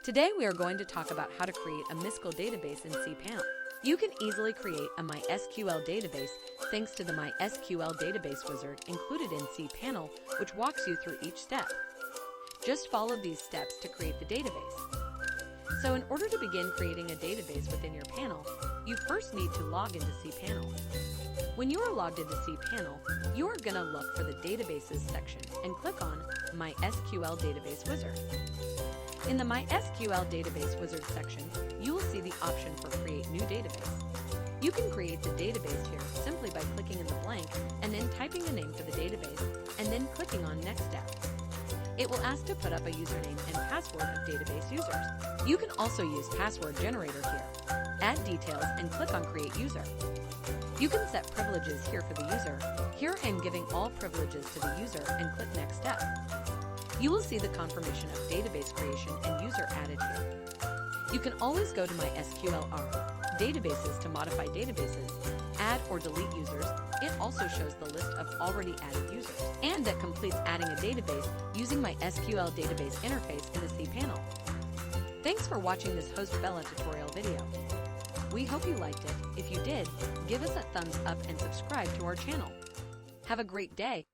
Today we are going to talk about how to create a MySQL database in cPanel. You can easily create a MySQL database thanks to the MySQL Database wizard included in cPanel, which walks you through each step. Just follow these steps to create the database. So in order to begin creating a database within your panel, you first need to log into cPanel. When you are logged into cPanel, you are going to look for the Databases section and click on MySQL Database Wizard. In the MySQL Database Wizard section, you will see the option for Create New Database. You can create the database here simply by clicking in the blank and then typing a name for the database and then clicking on Next Step. It will ask to put up a username and password of database users. You can also use Password Generator here. Add details and click on Create User. You can set privileges here for the user. Here I am giving all privileges to the user and click Next Step. You will see the confirmation of database creation and user added here. You can always go to MySQL Databases to modify databases, add or delete users. It also shows the list of already added users, and it completes adding a database using MySQL Database interface in the cPanel. Thanks for watching this Host Bella tutorial video. We hope you liked it. If you did, give us a thumbs up and subscribe to our channel. Have a great day.